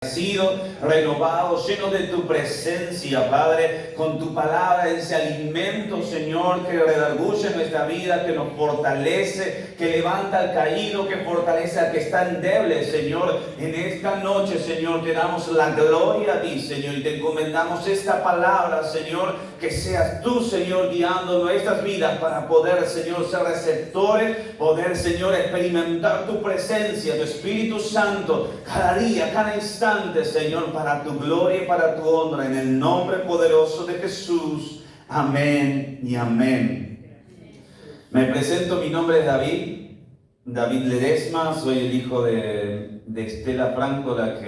Sido renovado, lleno de tu presencia, Padre, con tu palabra, ese alimento, Señor, que redarguye nuestra vida, que nos fortalece, que levanta al caído, que fortalece al que está endeble, Señor. En esta noche, Señor, te damos la gloria a ti, Señor, y te encomendamos esta palabra, Señor, que seas tú, Señor, guiando nuestras vidas para poder, Señor, ser receptores, poder, Señor, experimentar tu presencia, tu Espíritu Santo, cada día, cada instante, Señor, para tu gloria y para tu honra, en el nombre poderoso de Jesús. Amén y amén. Me presento, mi nombre es David Ledesma, soy el hijo de Estela Franco, la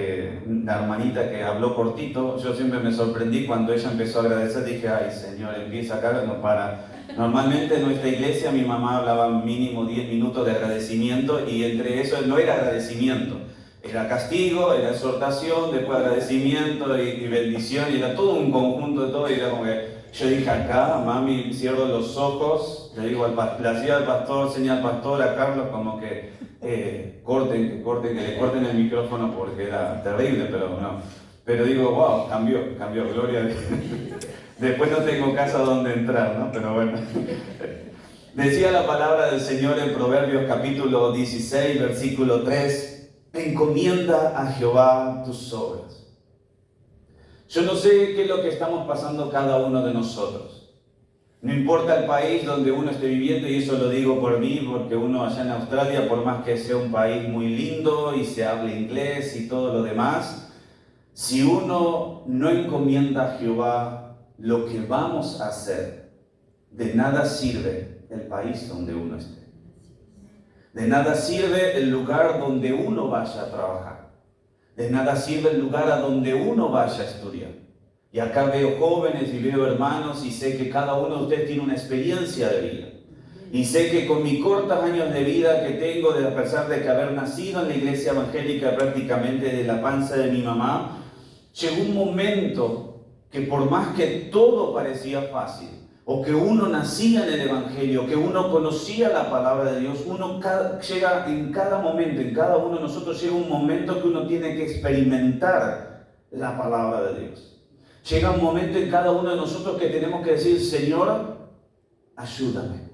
hermanita que habló cortito. Yo siempre me sorprendí cuando ella empezó a agradecer, dije, ay Señor, empieza acá, no para. Normalmente en nuestra iglesia mi mamá hablaba mínimo 10 minutos de agradecimiento, y entre eso no era agradecimiento. Era castigo, era exhortación, después agradecimiento y bendición, y era todo un conjunto de todo. Y era como que yo dije acá, mami, cierro los ojos, le digo le hacía al pastor, señal al pastor, a Carlos, como que que le corten el micrófono porque era terrible, pero no. Pero digo, wow, cambió, gloria a Dios. Después no tengo casa donde entrar, ¿no? Pero bueno. Decía la palabra del Señor en Proverbios capítulo 16, versículo 3. Encomienda a Jehová tus obras. Yo no sé qué es lo que estamos pasando cada uno de nosotros. No importa el país donde uno esté viviendo, y eso lo digo por mí, porque uno allá en Australia, por más que sea un país muy lindo y se hable inglés y todo lo demás, si uno no encomienda a Jehová lo que vamos a hacer, de nada sirve el país donde uno esté. De nada sirve el lugar donde uno vaya a trabajar. De nada sirve el lugar a donde uno vaya a estudiar. Y acá veo jóvenes y veo hermanos, y sé que cada uno de ustedes tiene una experiencia de vida. Y sé que con mis cortos años de vida que tengo, a pesar de que haber nacido en la iglesia evangélica prácticamente de la panza de mi mamá, llegó un momento que por más que todo parecía fácil, o que uno nacía en el Evangelio, que uno conocía la palabra de Dios, llega en cada momento, en cada uno de nosotros llega un momento que uno tiene que experimentar la palabra de Dios. Llega un momento en cada uno de nosotros que tenemos que decir, Señor, ayúdame.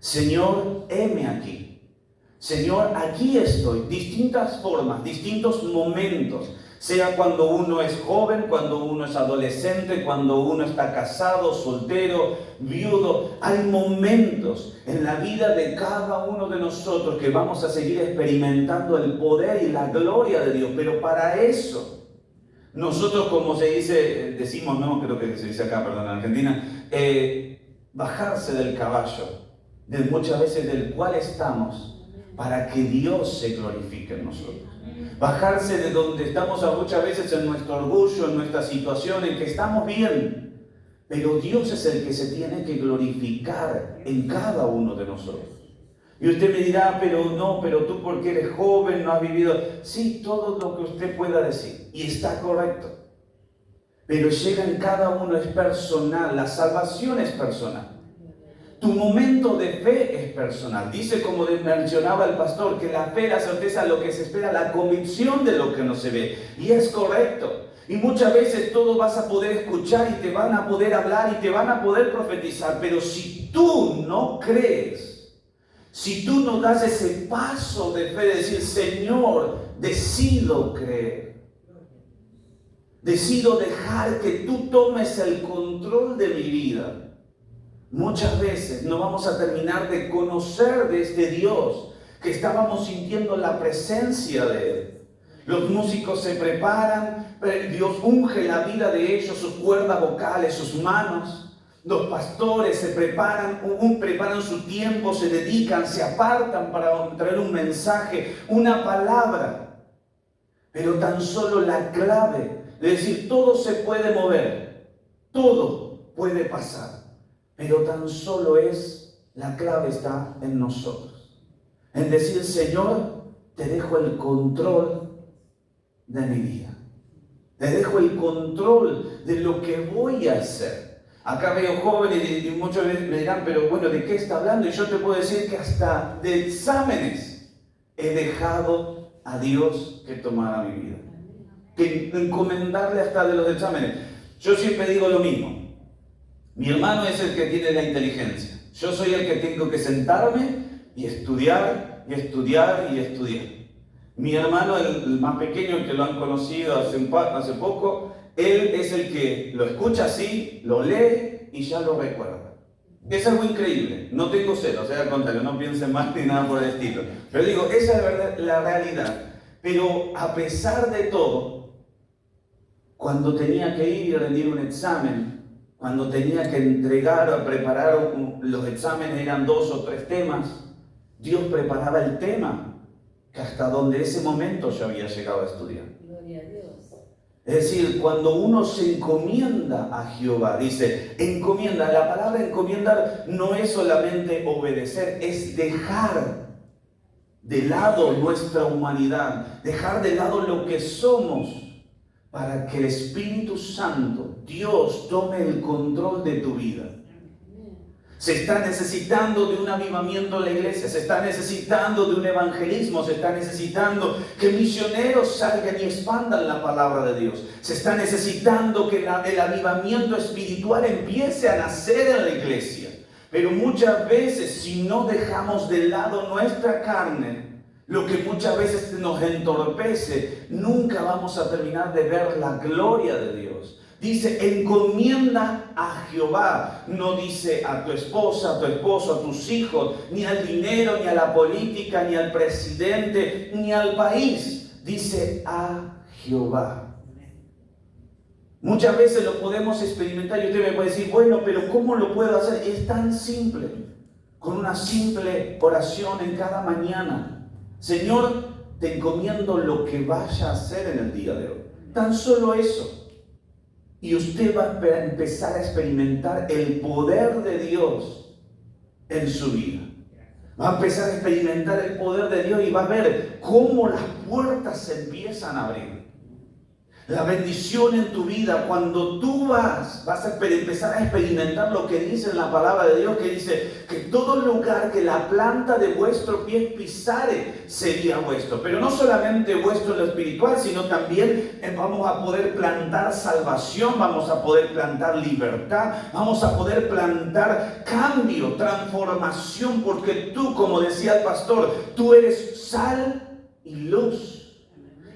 Señor, heme aquí. Señor, aquí estoy. Distintas formas, distintos momentos. Sea cuando uno es joven, cuando uno es adolescente, cuando uno está casado, soltero, viudo. Hay momentos en la vida de cada uno de nosotros que vamos a seguir experimentando el poder y la gloria de Dios. Pero para eso, nosotros, como decimos, no, creo que se dice acá, perdón, en Argentina, bajarse del caballo, muchas veces del cual estamos, para que Dios se glorifique en nosotros. Bajarse de donde estamos muchas veces en nuestro orgullo, en nuestra situación, en que estamos bien, pero Dios es el que se tiene que glorificar en cada uno de nosotros. Y usted me dirá, pero tú porque eres joven, no has vivido. Sí, todo lo que usted pueda decir, y está correcto, pero llega en cada uno, es personal, la salvación es personal. Tu momento de fe es personal. Dice, como mencionaba el pastor, que la fe, la certeza, lo que se espera, la convicción de lo que no se ve. Y es correcto. Y muchas veces todo vas a poder escuchar y te van a poder hablar y te van a poder profetizar. Pero si tú no crees, si tú no das ese paso de fe, de decir, Señor, decido creer. Decido dejar que tú tomes el control de mi vida. Muchas veces no vamos a terminar de conocer de este Dios que estábamos sintiendo la presencia de Él. Los músicos se preparan, Dios unge la vida de ellos, sus cuerdas vocales, sus manos. Los pastores se preparan su tiempo, se dedican, se apartan para traer un mensaje, una palabra. Pero tan solo la clave de decir, todo se puede mover, todo puede pasar. Pero tan solo la clave está en nosotros. En decir, Señor, te dejo el control de mi vida. Te dejo el control de lo que voy a hacer. Acá veo jóvenes y muchas veces me dirán, pero bueno, ¿de qué está hablando? Y yo te puedo decir que hasta de exámenes he dejado a Dios que tomara mi vida. que encomendarle hasta de los exámenes. Yo siempre digo lo mismo. Mi hermano es el que tiene la inteligencia. Yo soy el que tengo que sentarme y estudiar, y estudiar, y estudiar. Mi hermano, el más pequeño, el que lo han conocido hace poco, él es el que lo escucha así, lo lee y ya lo recuerda. Es algo increíble. No tengo celos, al contrario, no piensen más ni nada por el estilo. Pero digo, esa es la realidad. Pero a pesar de todo, cuando tenía que ir y rendir un examen, cuando tenía que entregar o preparar los exámenes, eran 2 o 3 temas, Dios preparaba el tema que hasta donde ese momento yo había llegado a estudiar. Gloria a Dios. Es decir, cuando uno se encomienda a Jehová, dice, encomienda, la palabra encomiendar no es solamente obedecer, es dejar de lado nuestra humanidad, dejar de lado lo que somos, para que el Espíritu Santo, Dios, tome el control de tu vida. Se está necesitando de un avivamiento en la iglesia, se está necesitando de un evangelismo, se está necesitando que misioneros salgan y expandan la palabra de Dios. Se está necesitando que el avivamiento espiritual empiece a nacer en la iglesia. Pero muchas veces, si no dejamos de lado nuestra carne, lo que muchas veces nos entorpece, nunca vamos a terminar de ver la gloria de Dios. Dice, encomienda a Jehová. No dice a tu esposa, a tu esposo, a tus hijos, ni al dinero, ni a la política, ni al presidente, ni al país. Dice a Jehová. Muchas veces lo podemos experimentar y usted me puede decir, bueno, pero ¿cómo lo puedo hacer? Es tan simple. Con una simple oración en cada mañana. Señor, te encomiendo lo que vaya a hacer en el día de hoy. Tan solo eso. Y usted va a empezar a experimentar el poder de Dios en su vida. Va a empezar a experimentar el poder de Dios y va a ver cómo las puertas se empiezan a abrir. La bendición en tu vida, cuando tú vas a empezar a experimentar lo que dice en la palabra de Dios, que dice que todo lugar que la planta de vuestro pie pisare sería vuestro. Pero no solamente vuestro en lo espiritual, sino también vamos a poder plantar salvación, vamos a poder plantar libertad, vamos a poder plantar cambio, transformación, porque tú, como decía el pastor, tú eres sal y luz.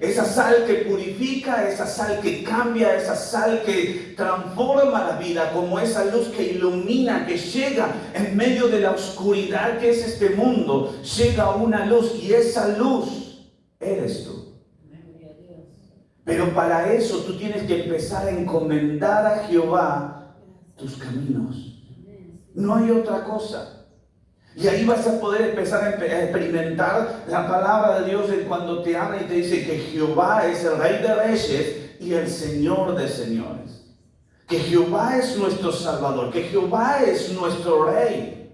Esa sal que purifica, esa sal que cambia, esa sal que transforma la vida, como esa luz que ilumina, que llega en medio de la oscuridad que es este mundo, llega una luz y esa luz eres tú. Pero para eso tú tienes que empezar a encomendar a Jehová tus caminos. No hay otra cosa. Y ahí vas a poder empezar a experimentar la palabra de Dios cuando te habla y te dice que Jehová es el Rey de Reyes y el Señor de Señores. Que Jehová es nuestro Salvador, que Jehová es nuestro Rey,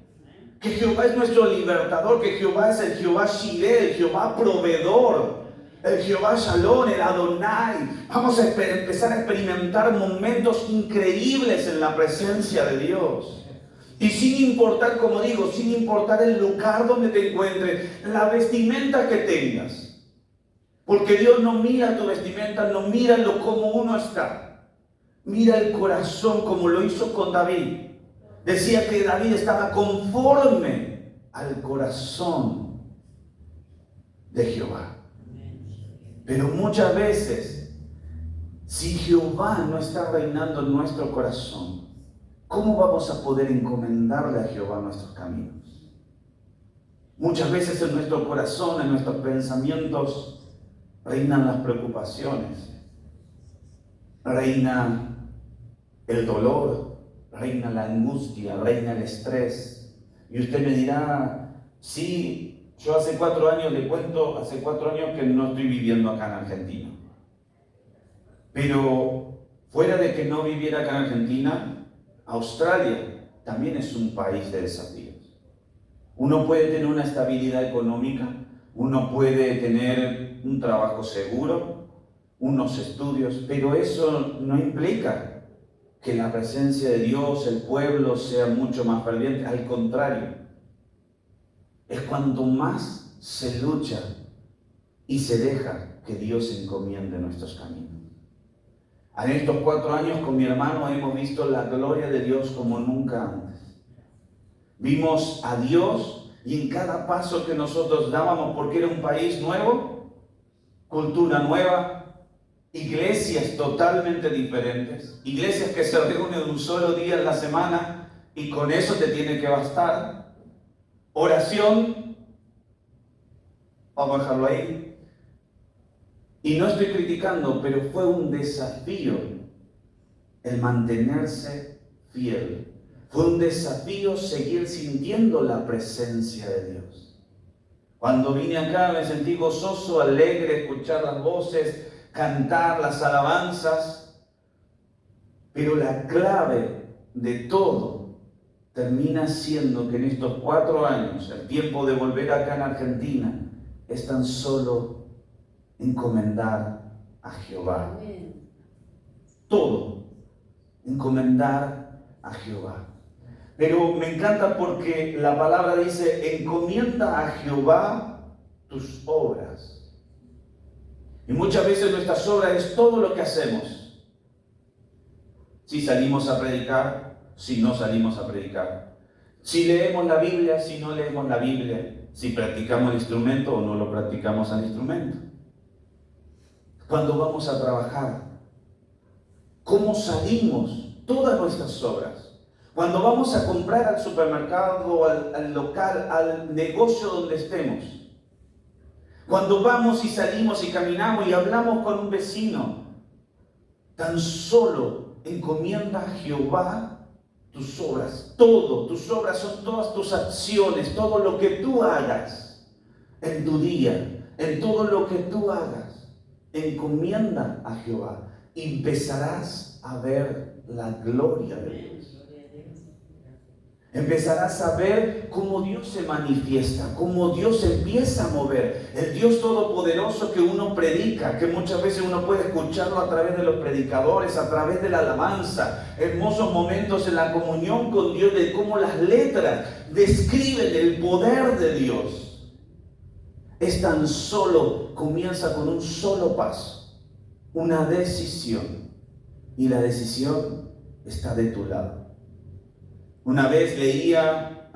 que Jehová es nuestro libertador, que Jehová es el Jehová Shireh, el Jehová proveedor, el Jehová Shalom, el Adonai. Vamos a empezar a experimentar momentos increíbles en la presencia de Dios. Y sin importar, como digo, sin importar el lugar donde te encuentres, la vestimenta que tengas. Porque Dios no mira tu vestimenta, no mira cómo uno está. Mira el corazón como lo hizo con David. Decía que David estaba conforme al corazón de Jehová. Pero muchas veces, si Jehová no está reinando en nuestro corazón, ¿cómo vamos a poder encomendarle a Jehová nuestros caminos? Muchas veces en nuestro corazón, en nuestros pensamientos, reinan las preocupaciones, reina el dolor, reina la angustia, reina el estrés. Y usted me dirá, sí, yo hace 4 años, le cuento, hace 4 años que no estoy viviendo acá en Argentina. Pero fuera de que no viviera acá en Argentina, Australia también es un país de desafíos. Uno puede tener una estabilidad económica, uno puede tener un trabajo seguro, unos estudios, pero eso no implica que la presencia de Dios, el pueblo, sea mucho más ferviente. Al contrario, es cuanto más se lucha y se deja que Dios encomiende nuestros caminos. En estos 4 años con mi hermano hemos visto la gloria de Dios como nunca antes. Vimos a Dios y en cada paso que nosotros dábamos, porque era un país nuevo, cultura nueva, iglesias totalmente diferentes, iglesias que se reúnen un solo día en la semana y con eso te tiene que bastar. Oración, vamos a dejarlo ahí. Y no estoy criticando, pero fue un desafío el mantenerse fiel. Fue un desafío seguir sintiendo la presencia de Dios. Cuando vine acá me sentí gozoso, alegre, escuchar las voces, cantar las alabanzas. Pero la clave de todo termina siendo que en estos 4 años, el tiempo de volver acá en Argentina, es tan solo encomendar a Jehová. Todo, encomendar a Jehová. Pero me encanta porque la palabra dice, encomienda a Jehová tus obras. Y muchas veces nuestras obras es todo lo que hacemos. Si salimos a predicar, si no salimos a predicar. Si leemos la Biblia, si no leemos la Biblia. Si practicamos el instrumento o no lo practicamos al instrumento. Cuando vamos a trabajar, ¿cómo salimos? Todas nuestras obras. Cuando vamos a comprar al supermercado, al local, al negocio donde estemos. Cuando vamos y salimos y caminamos y hablamos con un vecino. Tan solo encomienda a Jehová tus obras. Todo, tus obras son todas tus acciones, todo lo que tú hagas en tu día, en todo lo que tú hagas. Encomienda a Jehová y empezarás a ver la gloria de Dios. Empezarás a ver cómo Dios se manifiesta, cómo Dios empieza a mover. El Dios todopoderoso que uno predica, que muchas veces uno puede escucharlo a través de los predicadores, a través de la alabanza. Hermosos momentos en la comunión con Dios, de cómo las letras describen el poder de Dios. Es tan solo, comienza con un solo paso, una decisión. Y la decisión está de tu lado. Una vez leía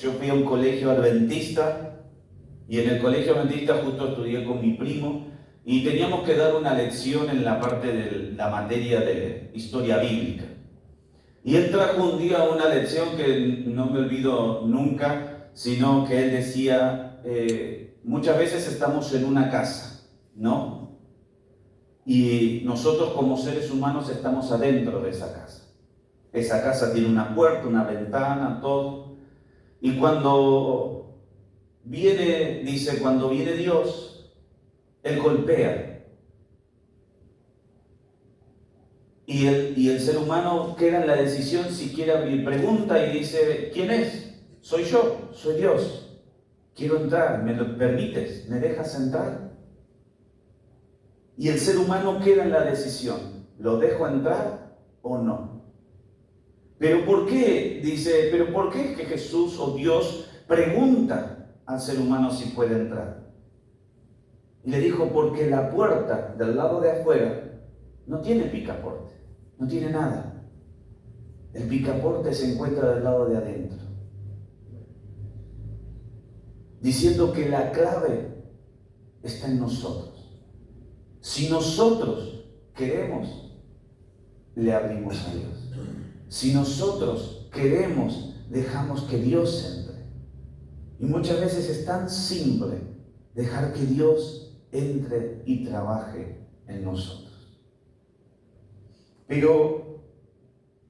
yo fui a un colegio adventista y en el colegio adventista justo estudié con mi primo y teníamos que dar una lección en la parte de la materia de historia bíblica. Y él trajo un día una lección que no me olvido nunca, sino que él decía, muchas veces estamos en una casa, ¿no? Y nosotros como seres humanos estamos adentro de esa casa. Esa casa tiene una puerta, una ventana, todo. Y cuando viene Dios, Él golpea. Y el ser humano queda en la decisión si quiere abrir. Pregunta y dice, ¿quién es? Soy yo, soy Dios. Quiero entrar, ¿me lo permites? ¿Me dejas entrar? Y el ser humano queda en la decisión, ¿lo dejo entrar o no? ¿Pero por qué? Dice, ¿pero por qué es que Jesús o Dios pregunta al ser humano si puede entrar? Y le dijo, porque la puerta del lado de afuera no tiene picaporte, no tiene nada. El picaporte se encuentra del lado de adentro. Diciendo que la clave está en nosotros. Si nosotros queremos, le abrimos a Dios. Si nosotros queremos, dejamos que Dios entre. Y muchas veces es tan simple dejar que Dios entre y trabaje en nosotros. Pero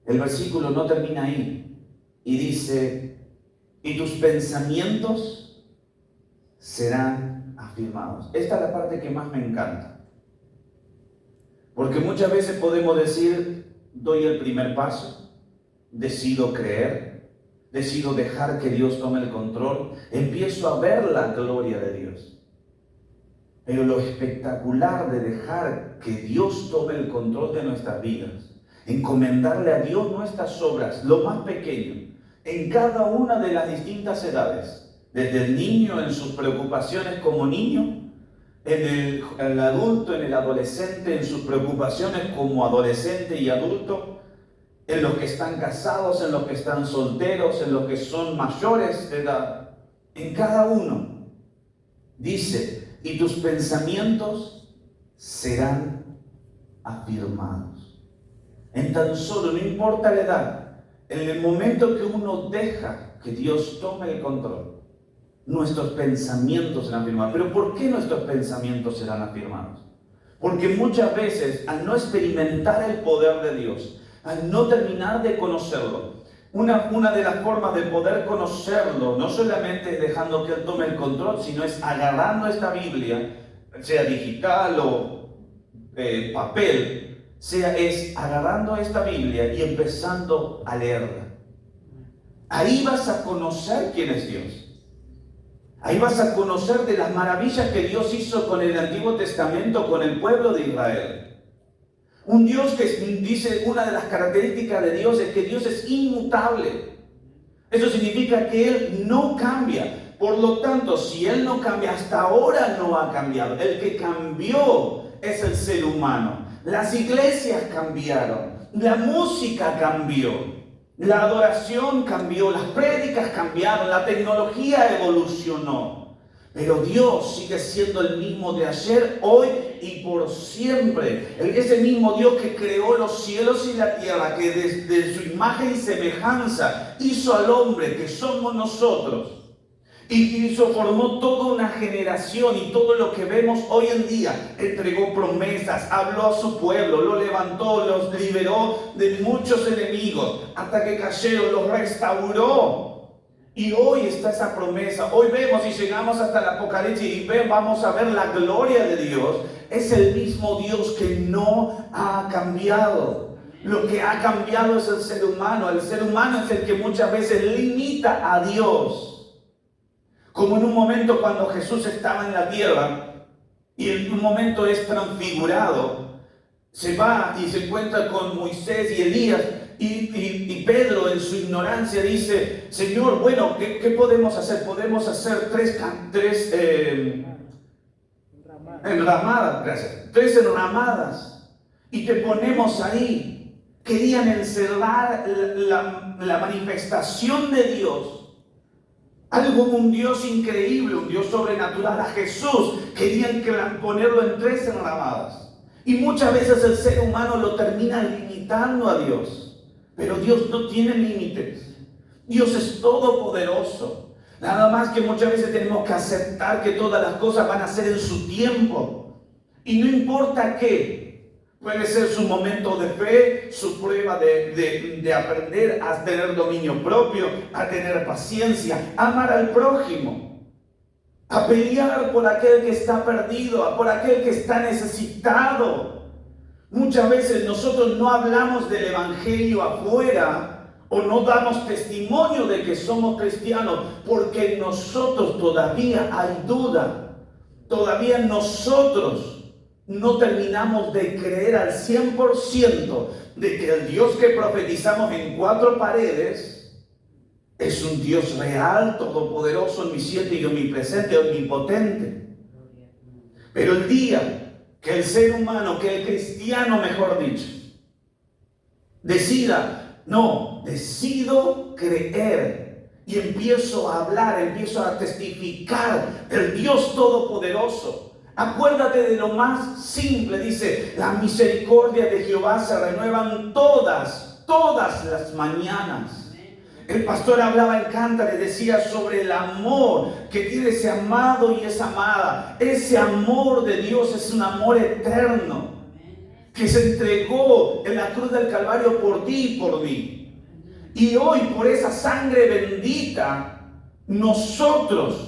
el versículo no termina ahí. Y dice, y tus pensamientos serán afirmados. Esta es la parte que más me encanta. Porque muchas veces podemos decir, doy el primer paso. Decido creer, decido dejar que Dios tome el control, empiezo a ver la gloria de Dios. Pero lo espectacular de dejar que Dios tome el control de nuestras vidas, encomendarle a Dios nuestras obras, lo más pequeño, en cada una de las distintas edades, desde el niño en sus preocupaciones como niño, en el adulto, en el adolescente, en sus preocupaciones como adolescente y adulto, en los que están casados, en los que están solteros, en los que son mayores de edad, en cada uno. Dice, y tus pensamientos serán afirmados. En tan solo, no importa la edad, en el momento que uno deja que Dios tome el control, nuestros pensamientos serán afirmados. ¿Pero por qué nuestros pensamientos serán afirmados? Porque muchas veces, al no experimentar el poder de Dios, al no terminar de conocerlo, una de las formas de poder conocerlo, no solamente es dejando que Él tome el control, sino es agarrando esta Biblia, sea digital o papel, es agarrando esta Biblia y empezando a leerla. Ahí vas a conocer quién es Dios. Ahí vas a conocer de las maravillas que Dios hizo con el Antiguo Testamento, con el pueblo de Israel. Un Dios que dice, una de las características de Dios es que Dios es inmutable. Eso significa que Él no cambia. Por lo tanto, si Él no cambia, hasta ahora no ha cambiado. El que cambió es el ser humano. Las iglesias cambiaron, la música cambió, la adoración cambió, las prédicas cambiaron, la tecnología evolucionó. Pero Dios sigue siendo el mismo de ayer, hoy y por siempre. Ese mismo Dios que creó los cielos y la tierra, que desde su imagen y semejanza hizo al hombre, que somos nosotros. Y formó toda una generación, y todo lo que vemos hoy en día, entregó promesas, habló a su pueblo, lo levantó, los liberó de muchos enemigos, hasta que cayeron, los restauró. Y hoy está esa promesa. Hoy vemos y llegamos hasta el Apocalipsis y vamos a ver la gloria de Dios. Es el mismo Dios que no ha cambiado. Lo que ha cambiado es el ser humano. El ser humano es el que muchas veces limita a Dios. Como en un momento cuando Jesús estaba en la tierra y en un momento es transfigurado, se va y se encuentra con Moisés y Elías. Y Pedro en su ignorancia dice, Señor, bueno, ¿qué podemos hacer? Podemos hacer tres enramadas, gracias, 3 enramadas, y te ponemos ahí. Querían encerrar la manifestación de Dios, algo, un Dios increíble, un Dios sobrenatural, a Jesús. Querían ponerlo en 3 enramadas. Y muchas veces el ser humano lo termina limitando a Dios. Pero Dios no tiene límites. Dios es todopoderoso. Nada más que muchas veces tenemos que aceptar que todas las cosas van a ser en su tiempo. Y no importa qué. Puede ser su momento de fe, su prueba de aprender a tener dominio propio, a tener paciencia, a amar al prójimo, a pelear por aquel que está perdido, por aquel que está necesitado. Muchas veces nosotros no hablamos del evangelio afuera o no damos testimonio de que somos cristianos porque en nosotros todavía hay duda. Todavía nosotros no terminamos de creer al 100% de que el Dios que profetizamos en 4 paredes es un Dios real, todopoderoso, omnisciente y omnipresente, omnipotente. Pero el día que el ser humano, que el cristiano, mejor dicho, decido creer y empiezo a hablar, empiezo a testificar del Dios todopoderoso. Acuérdate de lo más simple, dice, la misericordia de Jehová se renuevan todas las mañanas. El pastor hablaba en Cántaro y decía sobre el amor que tiene ese amado y esa amada. Ese amor de Dios es un amor eterno que se entregó en la cruz del Calvario por ti y por mí. Y hoy, por esa sangre bendita, nosotros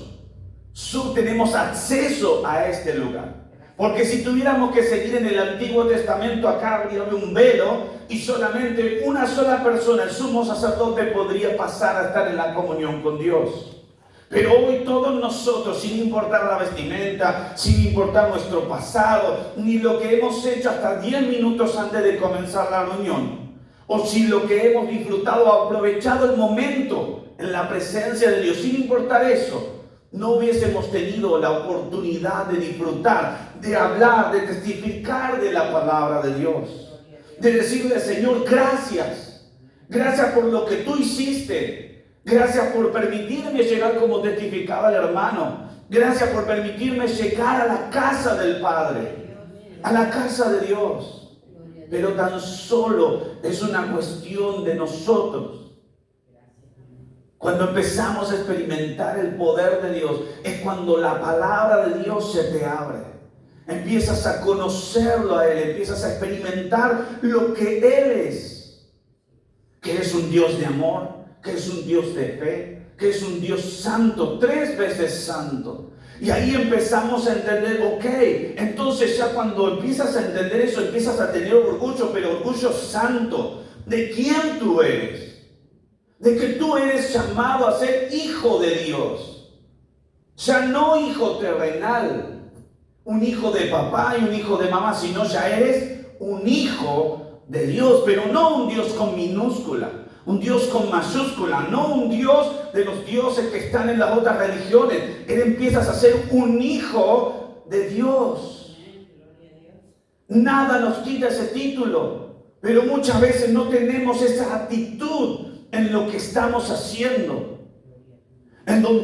tenemos acceso a este lugar. Porque si tuviéramos que seguir en el Antiguo Testamento, acá habría un velo y solamente una sola persona, el sumo sacerdote, podría pasar a estar en la comunión con Dios. Pero hoy todos nosotros, sin importar la vestimenta, sin importar nuestro pasado, ni lo que hemos hecho hasta 10 minutos antes de comenzar la reunión, o si lo que hemos disfrutado, aprovechado el momento en la presencia de Dios, sin importar eso, no hubiésemos tenido la oportunidad de disfrutar, de hablar, de testificar de la palabra de Dios. De decirle, Señor, gracias. Gracias por lo que tú hiciste. Gracias por permitirme llegar, como testificaba el hermano. Gracias por permitirme llegar a la casa del Padre, a la casa de Dios. Pero tan solo es una cuestión de nosotros. Cuando empezamos a experimentar el poder de Dios, es cuando la palabra de Dios se te abre. Empiezas a conocerlo a Él, empiezas a experimentar lo que Él es. Que es un Dios de amor, que es un Dios de fe, que es un Dios santo, 3 veces santo. Y ahí empezamos a entender, ok, entonces ya cuando empiezas a entender eso, empiezas a tener orgullo, pero orgullo santo. ¿De quién tú eres? De que tú eres llamado a ser hijo de Dios. Ya no hijo terrenal, un hijo de papá y un hijo de mamá, sino ya eres un hijo de Dios, pero no un Dios con minúscula, un Dios con mayúscula, no un Dios de los dioses que están en las otras religiones. Él empiezas a ser un hijo de Dios. Nada nos quita ese título, pero muchas veces no tenemos esa actitud en lo que estamos haciendo.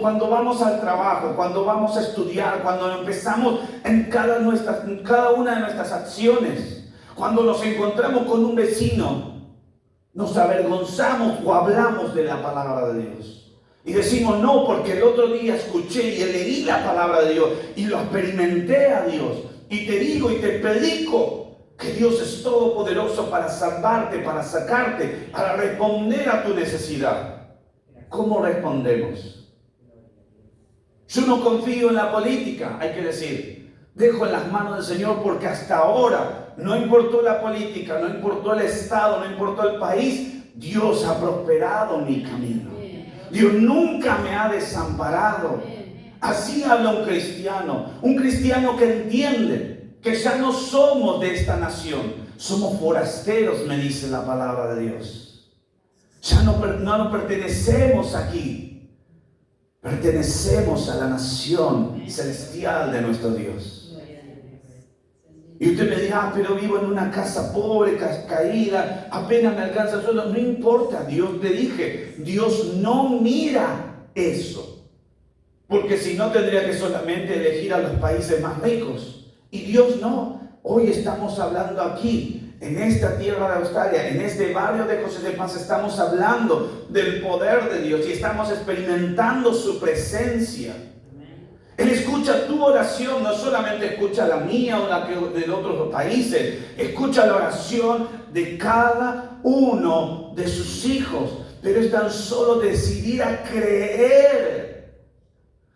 Cuando vamos al trabajo, cuando vamos a estudiar, cuando empezamos en cada una de nuestras acciones, cuando nos encontramos con un vecino, nos avergonzamos o hablamos de la palabra de Dios. Y decimos, no, porque el otro día escuché y leí la palabra de Dios y lo experimenté a Dios. Y te digo y te predico que Dios es todopoderoso para salvarte, para sacarte, para responder a tu necesidad. ¿Cómo respondemos? Yo no confío en la política, hay que decir. Dejo en las manos del Señor porque hasta ahora no importó la política, no importó el Estado, no importó el país. Dios ha prosperado mi camino. Dios nunca me ha desamparado. Así habla un cristiano que entiende que ya no somos de esta nación, somos forasteros, me dice la palabra de Dios. Ya no pertenecemos aquí, pertenecemos a la nación celestial de nuestro Dios. Y usted me dirá, pero vivo en una casa pobre, caída, apenas me alcanza el sueldo. No importa, Dios, te dije, Dios no mira eso, porque si no tendría que solamente elegir a los países más ricos. Y Dios no. Hoy estamos hablando aquí, en esta tierra de Australia, en este barrio de José de Paz, estamos hablando del poder de Dios y estamos experimentando su presencia. Él escucha tu oración, no solamente escucha la mía o la de otros países, escucha la oración de cada uno de sus hijos. Pero es tan solo decidir a creer,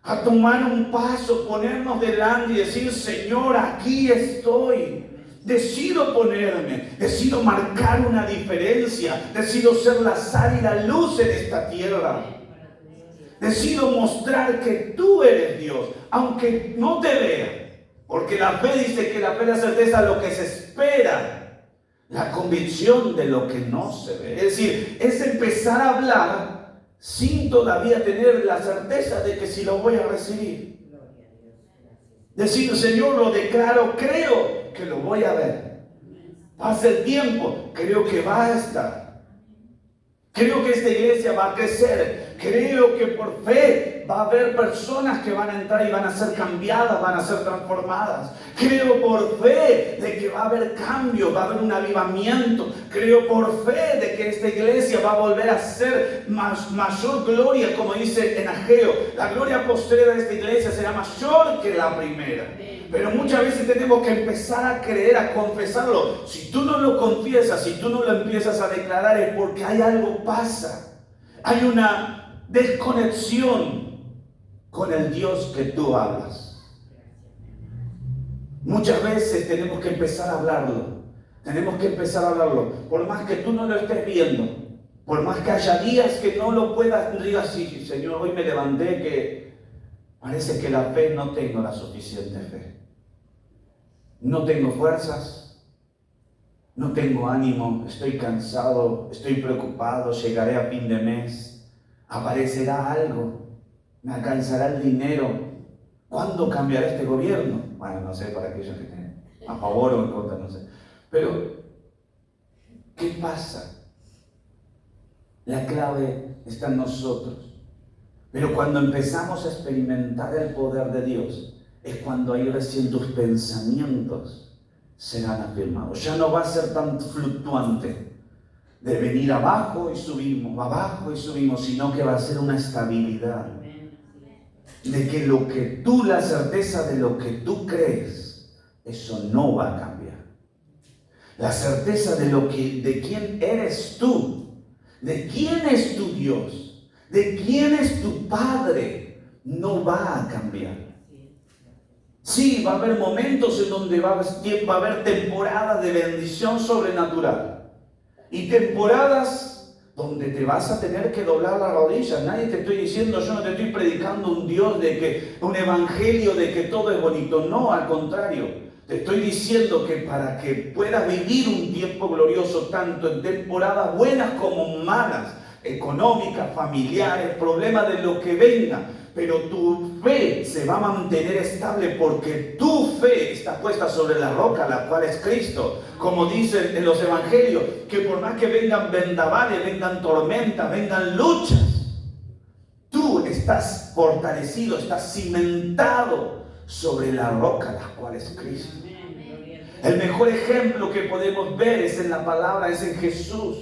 a tomar un paso, ponernos delante y decir, Señor, aquí estoy. Decido ponerme, decido marcar una diferencia, decido ser la sal y la luz en esta tierra. Decido mostrar que tú eres Dios, aunque no te vea. Porque la fe dice que la fe es la certeza de lo que se espera, la convicción de lo que no se ve. Es decir, es empezar a hablar sin todavía tener la certeza de que si lo voy a recibir. Decir, Señor, lo declaro, creo que lo voy a ver. Pasa el tiempo, creo que va a estar. Creo que esta iglesia va a crecer. Creo que por fe va a haber personas que van a entrar y van a ser cambiadas, van a ser transformadas. Creo por fe de que va a haber cambio, va a haber un avivamiento. Creo por fe de que esta iglesia va a volver a ser mayor gloria, como dice en Ageo. La gloria postrera de esta iglesia será mayor que la primera. Pero muchas veces tenemos que empezar a creer, a confesarlo. Si tú no lo confiesas, si tú no lo empiezas a declarar, es porque hay algo pasa. Hay una desconexión con el Dios que tú hablas. Muchas veces tenemos que empezar a hablarlo. Tenemos que empezar a hablarlo. Por más que tú no lo estés viendo, por más que haya días que no lo puedas, digas, sí, Señor, hoy me levanté que parece que la fe no tengo la suficiente fe. No tengo fuerzas, no tengo ánimo, estoy cansado, estoy preocupado, llegaré a fin de mes, aparecerá algo. ¿Me alcanzará el dinero? ¿Cuándo cambiará este gobierno? Bueno, no sé, para aquellos que estén a favor o en contra, no sé. Pero, ¿qué pasa? La clave está en nosotros. Pero cuando empezamos a experimentar el poder de Dios, es cuando ahí recién tus pensamientos serán afirmados. Ya no va a ser tan fluctuante de venir abajo y subimos, sino que va a ser una estabilidad. De que lo que tú, la certeza de lo que tú crees, eso no va a cambiar. La certeza de quién eres tú, de quién es tu Dios, de quién es tu Padre, no va a cambiar. Sí, va a haber momentos en donde va a haber temporadas de bendición sobrenatural y temporadas donde te vas a tener que doblar las rodillas. Nadie te estoy diciendo, yo no te estoy predicando un Dios un evangelio de que todo es bonito. No, al contrario. Te estoy diciendo que para que puedas vivir un tiempo glorioso, tanto en temporadas buenas como malas, económicas, familiares, problemas de lo que venga, pero tu fe se va a mantener estable porque tu fe está puesta sobre la roca, la cual es Cristo. Como dicen en los evangelios, que por más que vengan vendavales, vengan tormentas, vengan luchas, tú estás fortalecido, estás cimentado sobre la roca, la cual es Cristo. El mejor ejemplo que podemos ver es en la palabra, es en Jesús.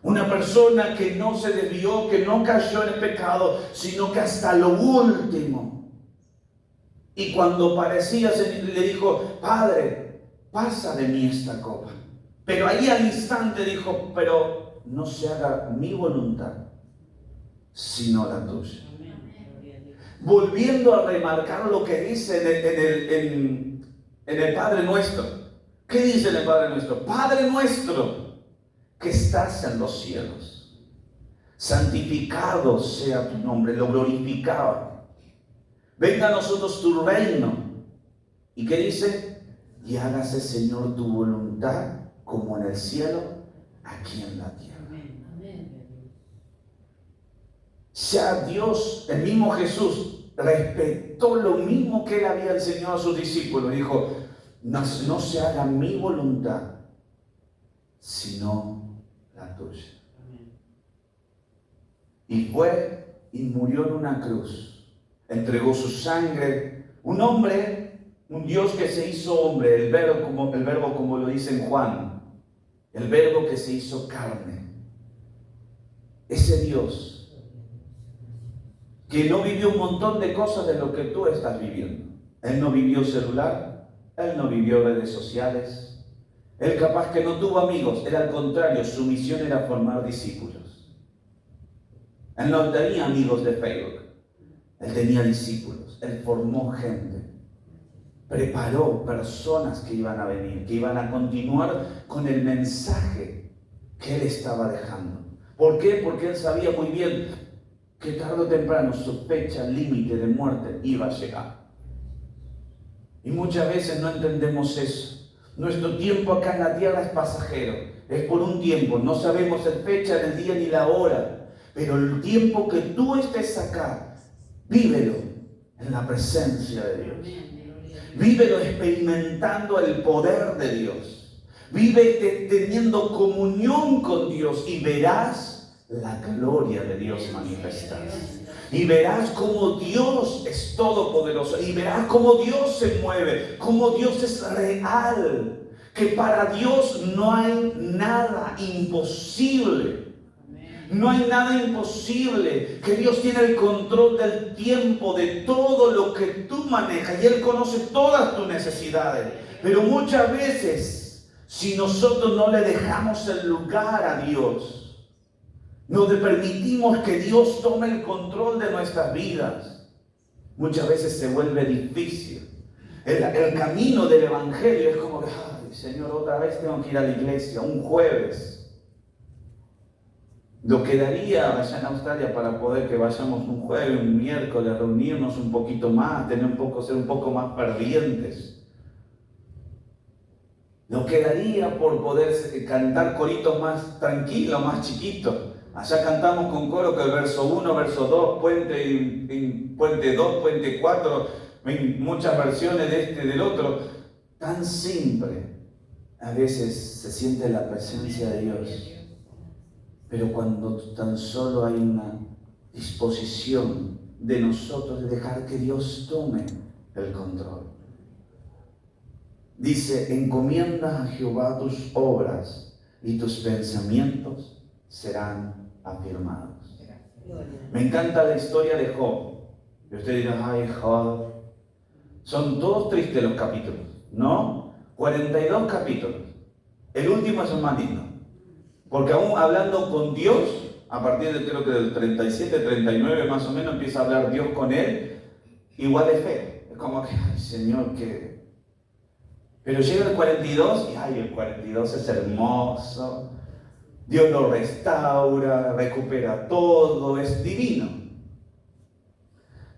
Una persona que no se desvió, que no cayó en el pecado, sino que hasta lo último. Y cuando parecía, le dijo, Padre, pasa de mí esta copa. Pero ahí al instante dijo, pero no se haga mi voluntad, sino la tuya. Volviendo a remarcar lo que dice en el Padre Nuestro. ¿Qué dice en el Padre Nuestro? Padre nuestro que estás en los cielos, santificado sea tu nombre, lo glorificaba. Venga a nosotros tu reino. ¿Y qué dice? Y hágase, Señor, tu voluntad como en el cielo, aquí en la tierra. Ya Dios, el mismo Jesús, respetó lo mismo que él había enseñado a sus discípulos. Dijo, no se haga mi voluntad, sino la tuya. Y fue y murió en una cruz. Entregó su sangre. Un hombre, un Dios que se hizo hombre, el verbo como lo dice en Juan, el verbo que se hizo carne. Ese Dios que no vivió un montón de cosas de lo que tú estás viviendo. Él no vivió celular, él no vivió redes sociales, él capaz que no tuvo amigos, él al contrario, su misión era formar discípulos. Él no tenía amigos de Facebook, él tenía discípulos, él formó gente, preparó personas que iban a venir, que iban a continuar con el mensaje que él estaba dejando. ¿Por qué? Porque él sabía muy bien que tarde o temprano su fecha límite de muerte iba a llegar. Y muchas veces no entendemos eso. Nuestro tiempo acá en la tierra es pasajero, es por un tiempo, no sabemos la fecha del día ni la hora, pero el tiempo que tú estés acá, vívelo en la presencia de Dios. Vívelo experimentando el poder de Dios. Vive teniendo comunión con Dios y verás la gloria de Dios manifestarse. Y verás cómo Dios es todopoderoso. Y verás cómo Dios se mueve, cómo Dios es real. Que para Dios no hay nada imposible. No hay nada imposible. Que Dios tiene el control del tiempo, de todo lo que tú manejas. Y Él conoce todas tus necesidades. Pero muchas veces, si nosotros no le dejamos el lugar a Dios, no le permitimos que Dios tome el control de nuestras vidas, muchas veces se vuelve difícil. El camino del evangelio es como que, ay, Señor, otra vez tengo que ir a la iglesia, un jueves. Lo quedaría allá en Australia para poder que vayamos un jueves, un miércoles, reunirnos un poquito más, ser un poco más fervientes. Nos quedaría por poder cantar coritos más tranquilos, más chiquitos. Allá cantamos con coro que el verso 1, verso 2, puente 2, puente 4, muchas versiones de este y del otro. Tan simple, a veces se siente la presencia de Dios. Pero cuando tan solo hay una disposición de nosotros de dejar que Dios tome el control. Dice, encomienda a Jehová tus obras y tus pensamientos serán afirmados. Me encanta la historia de Job. Y usted dirá, ay, Job. Son todos tristes los capítulos, ¿no? 42 capítulos. El último es el más lindo. Porque aún hablando con Dios, a partir de creo que del 37, 39 más o menos, empieza a hablar Dios con él, igual de fe. Es como que, ay Señor, que... Pero llega el 42 y ay, el 42 es hermoso. Dios lo restaura, recupera todo, es divino.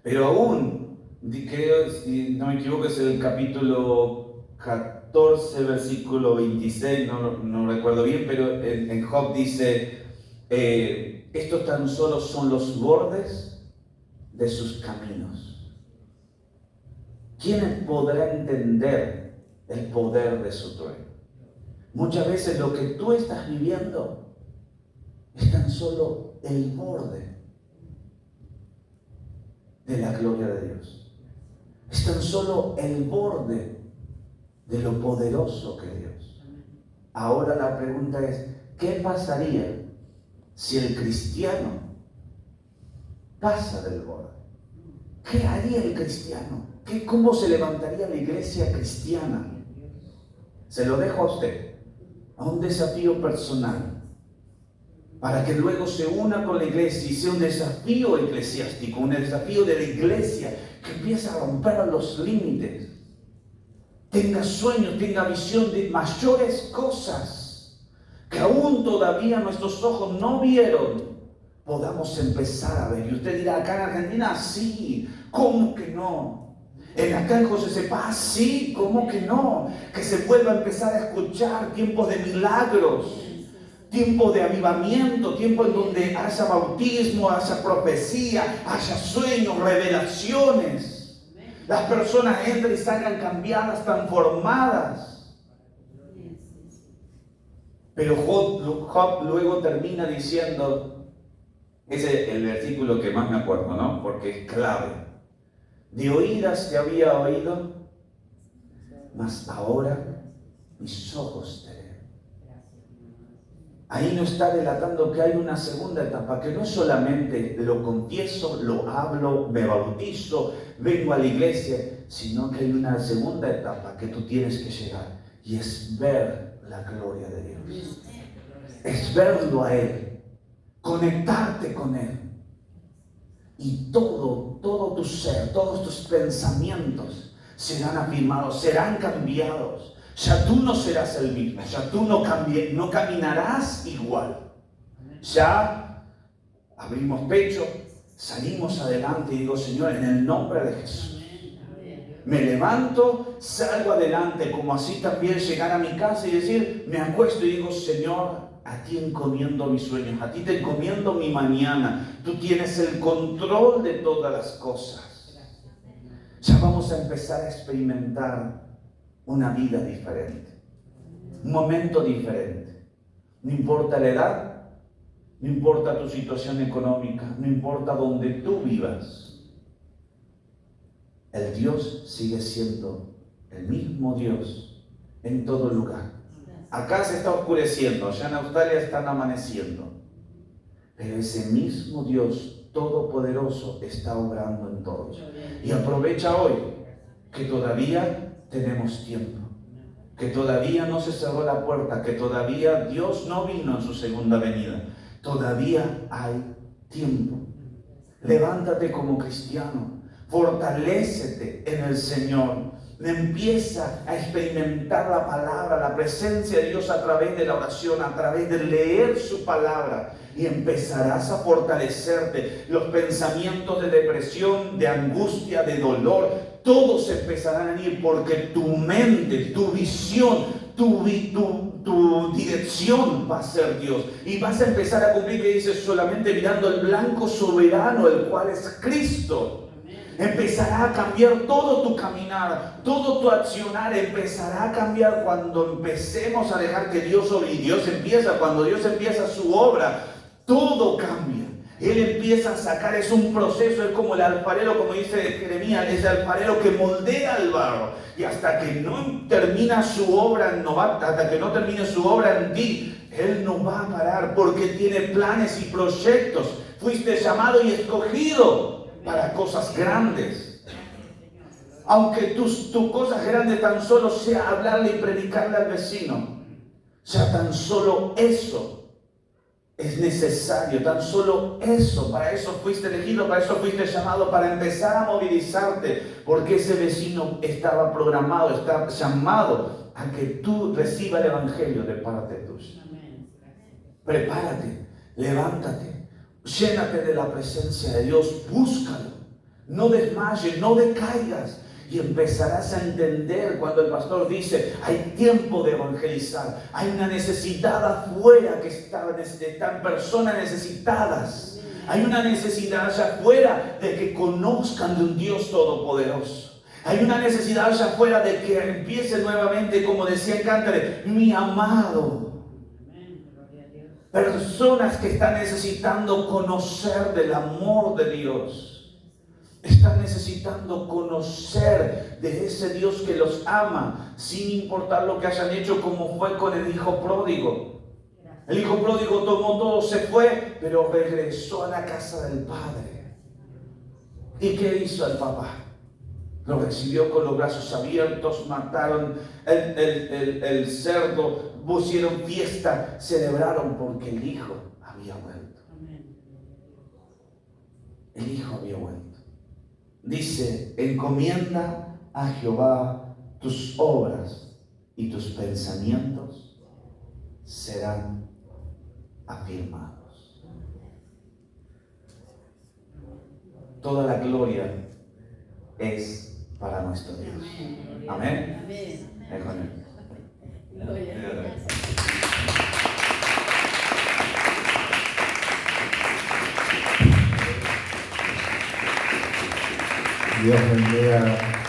Pero aún, creo, si no me equivoco, es el capítulo 14, versículo 26, no recuerdo bien, pero en Job dice, estos tan solo son los bordes de sus caminos. ¿Quién podrá entender el poder de su trueno? Muchas veces lo que tú estás viviendo es tan solo el borde de la gloria de Dios. Es tan solo el borde de lo poderoso que Dios. Ahora la pregunta es, ¿qué pasaría si el cristiano pasa del borde? ¿Qué haría el cristiano? ¿Cómo se levantaría la iglesia cristiana? Se lo dejo a usted, a un desafío personal, para que luego se una con la iglesia y sea un desafío eclesiástico, un desafío de la iglesia que empiece a romper los límites, tenga sueños, tenga visión de mayores cosas que aún todavía nuestros ojos no vieron, podamos empezar a ver. Y usted dirá, acá en Argentina, sí, ¿cómo que no? Acá en José Sepa, sí, ¿cómo que no? Que se vuelva a empezar a escuchar tiempos de milagros, tiempos de avivamiento, tiempos en donde haya bautismo, haya profecía, haya sueños, revelaciones. Las personas entran y salgan cambiadas, transformadas. Pero Job luego termina diciendo, ese es el versículo que más me acuerdo, ¿no? Porque es clave. De oídas te había oído, mas ahora mis ojos te ven. Ahí nos está relatando que hay una segunda etapa, que no es solamente lo confieso, lo hablo, me bautizo, vengo a la iglesia, sino que hay una segunda etapa que tú tienes que llegar, y es ver la gloria de Dios. Es verlo a Él, conectarte con Él. Y todo tu ser, todos tus pensamientos serán afirmados, serán cambiados. Ya tú no serás el mismo, ya tú no caminarás igual. Ya abrimos pecho, salimos adelante y digo, Señor, en el nombre de Jesús, me levanto, salgo adelante, como así también llegar a mi casa y decir, me acuesto y digo, Señor, a ti encomiendo mis sueños, a ti te encomiendo mi mañana. Tú tienes el control de todas las cosas. Ya vamos a empezar a experimentar una vida diferente, un momento diferente. No importa la edad, no importa tu situación económica, no importa donde tú vivas. El Dios sigue siendo el mismo Dios en todo lugar. Acá se está oscureciendo, allá en Australia están amaneciendo. Pero ese mismo Dios todopoderoso está obrando en todos. Y aprovecha hoy que todavía tenemos tiempo, que todavía no se cerró la puerta, que todavía Dios no vino en su segunda venida. Todavía hay tiempo. Levántate como cristiano, fortalécete en el Señor. Empieza a experimentar la palabra, la presencia de Dios a través de la oración, a través de leer su palabra, y empezarás a fortalecerte. Los pensamientos de depresión, de angustia, de dolor, todos empezarán a ir, porque tu mente, tu visión, tu dirección va a ser Dios. Y vas a empezar a cumplir, que dice, solamente mirando el blanco soberano, el cual es Cristo. Empezará a cambiar todo tu caminar, todo tu accionar empezará a cambiar cuando empecemos a dejar que Dios obre. Y cuando Dios empieza su obra, todo cambia. Él empieza a sacar, es un proceso, es como el alfarero, como dice Jeremías, es el alfarero que moldea el barro. Y hasta que no termina su obra, hasta que no termine su obra en ti, Él no va a parar porque tiene planes y proyectos. Fuiste llamado y escogido para cosas grandes. Aunque tus cosas grandes tan solo sea hablarle y predicarle al vecino, sea tan solo eso es necesario, tan solo eso. Para eso fuiste elegido, para eso fuiste llamado, para empezar a movilizarte, porque ese vecino estaba programado, está llamado a que tú recibas el evangelio de parte tuya. Prepárate, levántate. Llénate de la presencia de Dios, búscalo, no desmayes, no decaigas, y empezarás a entender cuando el pastor dice, hay tiempo de evangelizar, hay una necesidad afuera que están personas necesitadas, hay una necesidad allá afuera de que conozcan de un Dios todopoderoso. Hay una necesidad allá afuera de que empiece nuevamente, como decía en Cantares, mi amado. Personas que están necesitando conocer del amor de Dios. Están necesitando conocer de ese Dios que los ama, sin importar lo que hayan hecho, como fue con el hijo pródigo. El hijo pródigo tomó todo, se fue, pero regresó a la casa del padre. ¿Y qué hizo el papá? Lo recibió con los brazos abiertos, mataron el cerdo, pusieron fiesta, celebraron porque el hijo había vuelto. El hijo había vuelto. Dice, encomienda a Jehová tus obras y tus pensamientos serán afirmados. Toda la gloria es para nuestro Dios. Amén. Amén. Dios bendiga